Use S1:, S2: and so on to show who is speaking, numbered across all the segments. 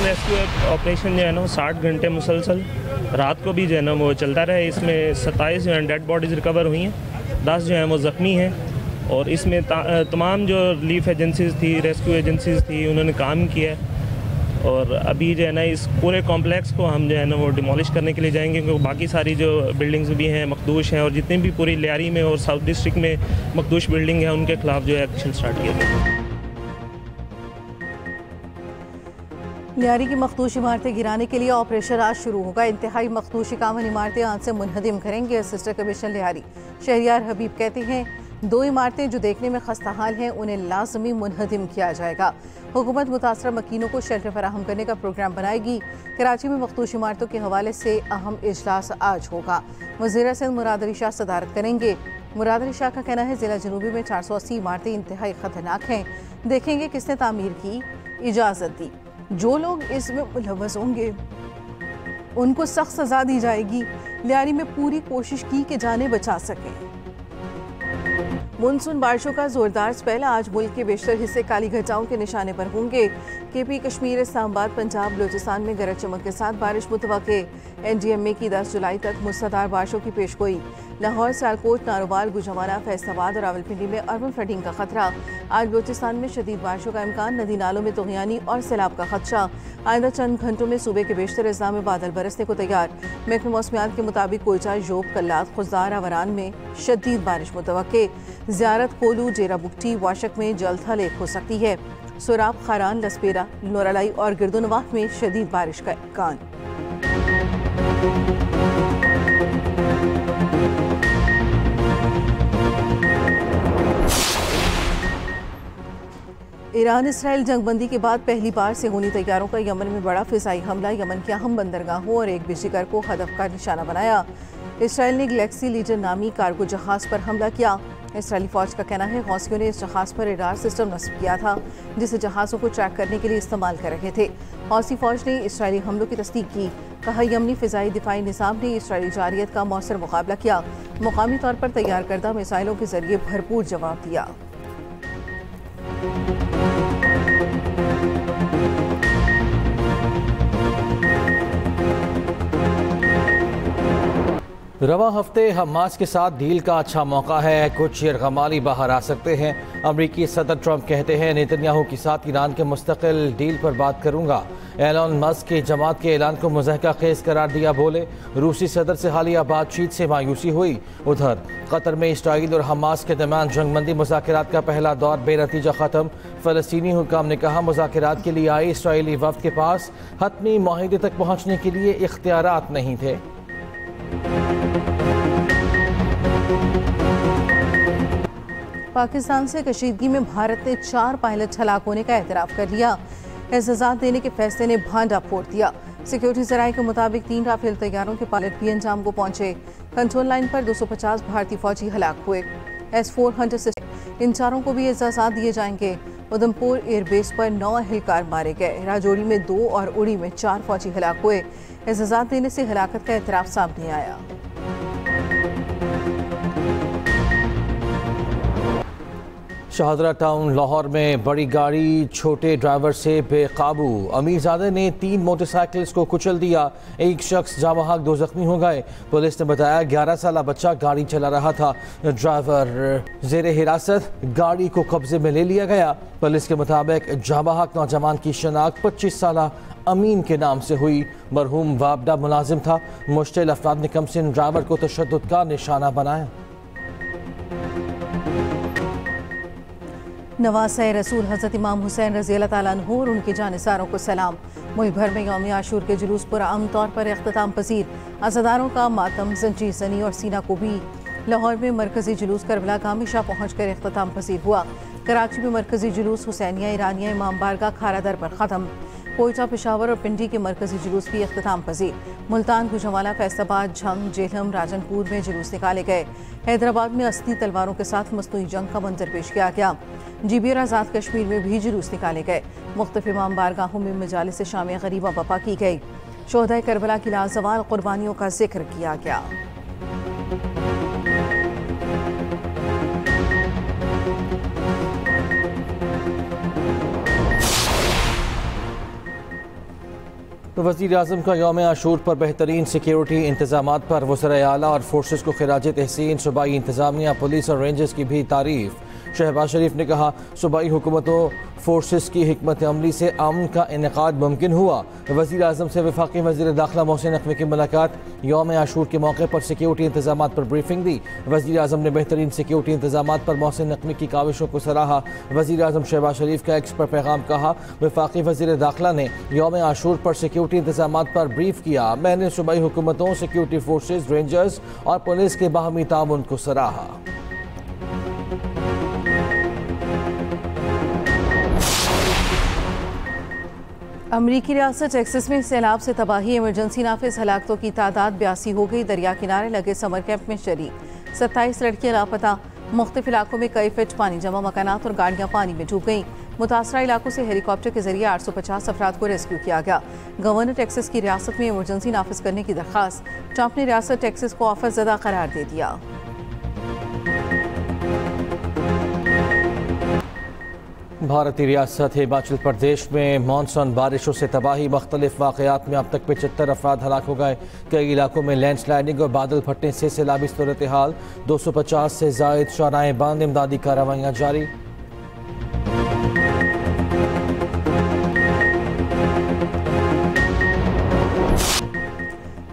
S1: Rescue operation जो है ना वो 60 घंटे मुसलसल रात को भी जो है ना वो चलता रहा। इसमें 27 जो है डेड बॉडीज़ रिकवर हुई हैं, 10 जो हैं वो ज़ख्मी हैं। और इसमें तमाम जो रिलीफ एजेंसीज़ थी, रेस्क्यू एजेंसीज़ थी, उन्होंने काम किया है। और अभी जो है ना इस पूरे कॉम्प्लेक्स को हम जो है ना वो डिमोलिश करने के लिए जाएंगे, क्योंकि बाकी सारी जो बिल्डिंग्स भी हैं मखदूश हैं, और जितनी भी पूरी लियारी में और साउथ डिस्ट्रिक्ट में मखदूश बिल्डिंग है उनके खिलाफ जो है एक्शन स्टार्ट किया गया।
S2: लियारी की मखदूश इमारतें गिराने के लिए ऑपरेशन आज शुरू होगा। इंतहाई मखदूश इकावन इमारतें आज से मुनहदिम करेंगे। असिस्टेंट कमिश्नर लियारी शहरियार हबीब कहते हैं 2 इमारतें जो देखने में खस्ताहाल हैं उन्हें लाजमी मुनहदिम किया जाएगा। हुकूमत मुतासरा मकीनों को शेल्टर फराहम करने का प्रोग्राम बनाएगी। कराची में मखदूश इमारतों के हवाले से अहम इजलास आज होगा। वज़ीर सिंध मुराद अली शाह सदारत करेंगे। मुराद अली शाह का कहना है जिला जनूबी में 480 इमारतें इंतहाई खतरनाक हैं। देखेंगे किसने तामीर की इजाज़त दी। जो लोग इसमें मुलव्वस होंगे उनको सख्त सजा दी जाएगी। लियारी में पूरी कोशिश की कि जानें बचा सकें। मानसून बारिशों का जोरदार स्पेल आज मुल्क के बेशतर हिस्से काली घटाओं के निशाने पर होंगे। केपी, कश्मीर, इस्लामाबाद, पंजाब, बलूचिस्तान में गरज चमक के साथ बारिश मुतवक्के। NDMA की 10 जुलाई तक मुसलधार बारिशों की पेशगोई। लाहौर, सियालकोट, नारोवाल, गुजरावाला, फैसलाबाद और रावलपिंडी में अर्बन फ्लडिंग का खतरा। आज बलूचिस्तान में शदीद बारिशों का इम्कान। नदी नालों में तुग़यानी और सैलाब का खदशा। आइंदा चंद घंटों में सूबे के बेशतर अज़ला में बादल बरसने को तैयार। महकमा मौसमियात के मुताबिक कोयटा, योब, कल्लात, खुजदार, अवरान में शदीद बारिश मुतवक्के। ज़ियारत, कोलू, जेरा बुगटी, वाशक में जल्द हलेक हो सकती है। सोराब, खारान, लसपेरा, नोरालाई और गिरदोनवाह में शदीद बारिश का इम्कान। ईरान इसराइल जंगबंदी के बाद पहली बार सिहोनी तैयारों का यमन में बड़ा फिजाई हमला। यमन के अहम बंदरगाहों और एक बिजलीघर को हदफ का निशाना बनाया। इसराइल ने गैलेक्सी लीडर नामी कार्गो जहाज पर हमला किया। इसराइली फौज का कहना है हौसियों ने इस जहाज पर रडार सिस्टम नस्ब किया था जिसे जहाज़ों को ट्रैक करने के लिए इस्तेमाल कर रहे थे। हौसी फौज ने इसराइली हमलों की तस्दीक की। कहा यमनी फ़िज़ाई दिफाई निज़ाम ने इसराइली जारियत का मौसर मुकाबला किया। मुकामी तौर पर तैयार करदा मिसाइलों के जरिए भरपूर जवाब दिया।
S3: रवा हफ्ते हमास के साथ डील का अच्छा मौका है। कुछ यरगमाली बाहर आ सकते हैं। अमरीकी सदर ट्रंप कहते हैं नेतन्याहू के साथ ईरान के मुस्तकिल डील पर बात करूंगा। एलन मस्क के जमात के ऐलान को मुज़हका खेज करार दिया। बोले रूसी सदर से हालिया बातचीत से मायूसी हुई। उधर कतर में इसराइल और हमास के दरमियान जंगबंदी मुज़ाकरात का पहला दौर बेनतीजा ख़त्म। फ़लस्तीनी हुकाम ने कहा मुज़ाकरात के लिए आए इसराइली वफ़द के पास हतमी माहिदे तक पहुँचने के लिए इख्तियारात नहीं थे।
S2: पाकिस्तान से कशीदगी में भारत ने 4 पायलट हलाक होने का एतराफ़ कर लिया। एज़ाज़ात देने के फैसले ने भांडा फोड़ दिया। सिक्योरिटी ज़राए के मुताबिक 3 राफेल तैयारों के पायलट भी अंजाम को पहुंचे। कंट्रोल लाइन पर 250 भारतीय फौजी हलाक हुए। S-400 से इन चारों को भी एज़ाज़ात दिए जाएंगे। उधमपुर एयरबेस पर 9 एहलकार मारे गए। राजौरी में 2 और उड़ी में 4 फौजी हलाक हुए। एज़ाज़ात देने से हलाकत का एतराफ़ सामने आया।
S3: शाहदरा टाउन लाहौर में बड़ी गाड़ी छोटे ड्राइवर से बेकाबू। अमीरजादे ने 3 मोटरसाइकिल्स को कुचल दिया। एक शख्स जाँ बहक 2 जख्मी हो गए। पुलिस ने बताया 11 साला बच्चा गाड़ी चला रहा था। ड्राइवर जेरे हिरासत, गाड़ी को कब्जे में ले लिया गया। पुलिस के मुताबिक जाँ बहक नौजवान की शनाख्त 25 साला अमीन के नाम से हुई। मरहूम वापडा मुलाजिम था। मुश्तिल अफराद ने कमसिन ड्राइवर को तशद्दुद का निशाना बनाया।
S2: नवासे रसूल हज़रत इमाम हुसैन रज़ी अल्लाह ताला अन्हु और उनके जानिसारों को सलाम। मुल्क भर में यौम आशूर के जुलूस पर आम तौर पर इख्तिताम पसीर। अज़ादारों का मातम, जंजीर ज़नी और सीना को भी। लाहौर में मरकजी जुलूस करबला गामी शाह पहुँच कर इख्तिताम पसीर हुआ। कराची में मरकजी जुलूस हुसैनिया ईरानिया इमाम बारगाह खारादर पर ख़त्म। कोयटा, पेशावर और पिंडी के मरकजी जुलूस भी इख्तिताम पसीर। मुल्तान, गुजरावाला, फैसलाबाद, झंग, जेहलम, राजनपुर में जुलूस निकाले गए। हैदराबाद में असली तलवारों के साथ मसनूई जंग का मंजर पेश किया गया। GB और आज़ाद कश्मीर में भी जुलूस निकाले गए। मुख्तलिफ इमाम बारगाहों में मजालिस शाम गरीबा बपा की गई। शोहदाए करबला की लाजवाल कुर्बानियों का जिक्र किया गया।
S3: वज़ीर आज़म का यौम आशूर पर बेहतरीन सिक्योरिटी इंतजामात पर वज़ीर आला और फोर्सेस को खिराज तहसीन। सूबाई इंतजामिया, पुलिस और रेंजर्स की भी तारीफ। शहबाज शरीफ ने कहा, सूबाई हुकूमतों फोर्सेस की हिकमत अमली से अमन का इनेकाद मुमकिन हुआ। वज़ीर आज़म से वफाकी वज़ीर दाखिला मोहसिन नकवी की मुलाकात। यौम आशूर के मौके पर सिक्योरिटी इंतजामात पर ब्रीफिंग दी। वज़ीर आज़म ने बेहतरीन सिक्योरिटी इंतजामात पर मोहसिन नकवी की काविशों को सराहा। वज़ीर आज़म शहबाज शरीफ का एक्स पर पैगाम। कहा, वफाकी वज़ीर दाखिला ने यौम आशूर पर सिक्योरिटी इंतजामात पर ब्रीफ किया। मैंने सूबाई हुकूमतों, सिक्योरिटी फोर्सेस, रेंजर्स और पुलिस के बाहमी ताउन को सराहा।
S2: अमरीकी रियासत टेक्सास में सैलाब से तबाही, इमरजेंसी नाफिज, हलाकतों की तादाद 82 हो गई। दरिया किनारे लगे समर कैंप में शरीक 27 लड़कियां लापता। मुख्तलिफ इलाकों में कई फीट पानी जमा, मकानात और गाड़ियां पानी में डूब गईं। मुतासरा इलाकों से हेलीकॉप्टर के जरिए 850 अफराद को रेस्क्यू किया गया। गवर्नर टेक्सास की रियासत में इमरजेंसी नाफिज करने की दरख्वास्त। ट्रंप ने रियासत टेक्सास को आफत ज़दा करार दे दिया।
S3: भारतीय रियासत हिमाचल प्रदेश में मानसून बारिशों से तबाही। मुख्तलिफ वाक़यात में अब तक 75 अफराद हलाक हो गए। कई इलाकों में लैंडस्लाइडिंग और बादल फटने से सैलाबी सूरत हाल। 250 से जायद शराएँ बंद, इमदादी कार्रवाइयाँ जारी।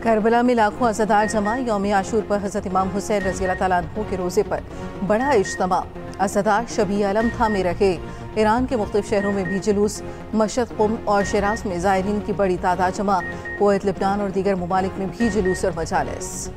S2: करबला में लाखों अज़ादार जमा। यौम आशूर पर हज़रत इमाम हुसैन रज़ियल्लाहु तआला अन्हु के रोज़े पर बड़ा इज्तिमा। अज़ादार शबी आलम थामे रखे। ईरान के मुख्तलिफ शहरों में भी जुलूस। मशहद, कुम और शिराज में ज़ायरीन की बड़ी तादाद जमा। कुवैत, लेबनान और दीगर ममालिक में भी जुलूस और मजालिस।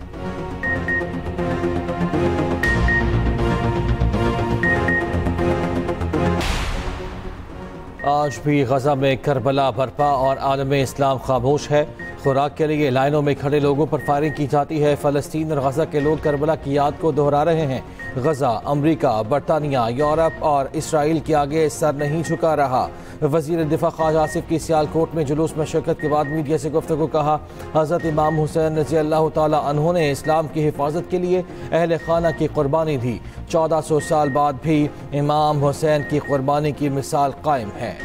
S3: आज भी गजा में करबला बरपा और आलम इस्लाम खामोश है। खुराक के लिए लाइनों में खड़े लोगों पर फायरिंग की जाती है। फ़लस्तीन और गजा के लोग करबला की याद को दोहरा रहे हैं। गजा अमरीका, बरतानिया, यूरोप और इसराइल के आगे सर नहीं झुका रहा। वज़ीर दिफा ख्वाजा आसिफ की सियालकोट में जुलूस में शिरकत के बाद मीडिया से गुफ्तगू। कहा, हज़रत इमाम हुसैन रज़ियल्लाहु तआला अन्हु ने इस्लाम की हिफाजत के लिए अहले खाना की कुर्बानी दी। 1400 साल बाद भी इमाम हुसैन की कुर्बानी की मिसाल कायम है।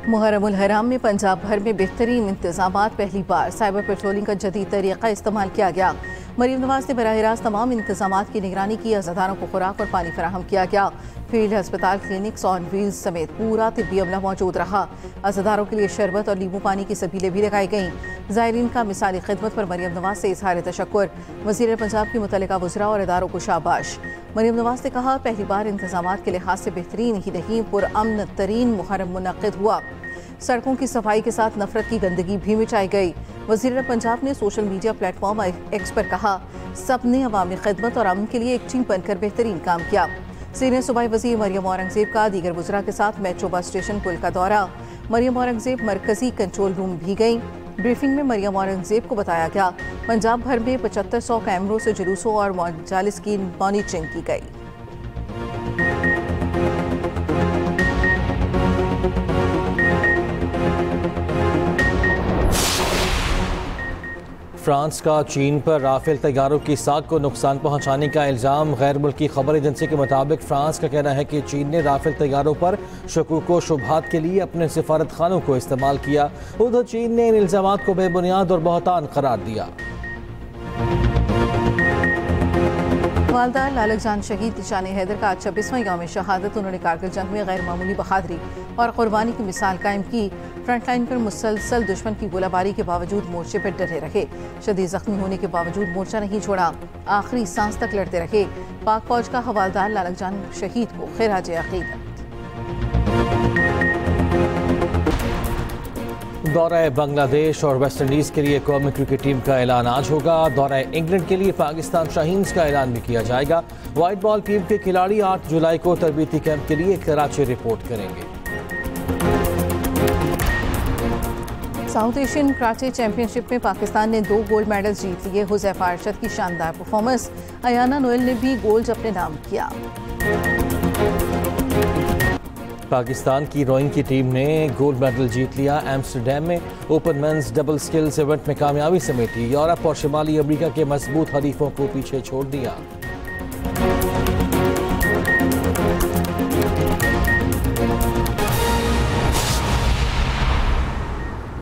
S2: मुहर्रमुल हराम में पंजाब भर में बेहतरीन इंतजामात। पहली बार साइबर पेट्रोलिंग का जदीद तरीका इस्तेमाल किया गया। मरीम नवाज ने बराह रास्त तमाम इंतजामात की निगरानी की। अज़ादारों को खुराक और पानी फराहम किया गया। फील्ड अस्पताल, क्लिनिक्स ऑन व्हील्स समेत पूरा तिब्बी अमला मौजूद रहा। अज़ादारों के लिए शरबत और नींबू पानी की सबीलें भी लगाई गईं। ज़ायरीन का मिसाली खिदमत पर मरीम नवाज से इजहार तशक्कुर। वज़ीर पंजाब की मुतल्लिका वज़रा और इदारों को शाबाश। मरीम नवाज ने कहा, पहली बार इंतजामात के लिहाज से बेहतरीन ही नहीं पुरअमन तरीन मुहर्रम मुनक़िद हुआ। सड़कों की सफाई के साथ नफरत की गंदगी भी मिटाई गई। वज़ीर पंजाब ने सोशल मीडिया प्लेटफॉर्म एक्स पर कहा, सब ने अवामी खिदमत और अमन के लिए एक टीम बनकर बेहतरीन काम किया। सीनियर सूबाई वज़ीर मरियम औरंगज़ेब का दीगर वज़रा के साथ मेट्रो बस स्टेशन पुल का दौरा। मरियम औरंगज़ेब मरकजी कंट्रोल रूम भी गईं। ब्रीफिंग में मरियम औरंगज़ेब को बताया गया, पंजाब भर में 7500 कैमरों से जुलूसों और मजालिस की मॉनिटरिंग की गई।
S3: फ्रांस का चीन पर राफेल तैयारों की साख को नुकसान पहुंचाने का इल्ज़ाम। गैर मुल्की खबर एजेंसी के मुताबिक फ्रांस का कहना है कि चीन ने राफेल तैयारों पर शकूक व शुबहात के लिए अपने सिफारत खानों को इस्तेमाल किया। उधर चीन ने इन इल्ज़ामात को बेबुनियाद और बहतान करार दिया।
S2: वालदा लालक जान शहीद निशान हैदर का आज 26वां यौम शहादत। उन्होंने कारगिल जंग में गैर मामूली बहादुरी और कुर्बानी की मिसाल कायम की। फ्रंटलाइन पर मुसलसल दुश्मन की गोलाबारी के बावजूद मोर्चे पर डटे रहे। शदीद जख्मी होने के बावजूद मोर्चा नहीं छोड़ा, आखिरी सांस तक लड़ते रहे। पाक फौज का हवालदार लालक जान शहीद को खिराज अकीदत।
S3: दौरा बांग्लादेश और वेस्ट इंडीज़ के लिए कौमी क्रिकेट टीम का ऐलान आज होगा। दौरा इंग्लैंड के लिए पाकिस्तान शाहीन्स का ऐलान भी किया जाएगा। वाइट बॉल टीम के खिलाड़ी 8 जुलाई को तरबीती कैंप के लिए कराची रिपोर्ट करेंगे।
S2: साउथ एशियन कराटे चैंपियनशिप में पाकिस्तान ने 2 गोल्ड मेडल्स जीत लिए। हुज़ैफा अरशद की शानदार परफॉर्मेंस। अयाना नोएल ने भी गोल्ड अपने नाम किया।
S3: पाकिस्तान की रोइंग की टीम ने गोल्ड मेडल जीत लिया। एम्स्टरडैम में open men's double skills event में कामयाबी समेटी। यूरोप और शुमाली अमेरिका के मजबूत हरीफों को पीछे छोड़ दिया।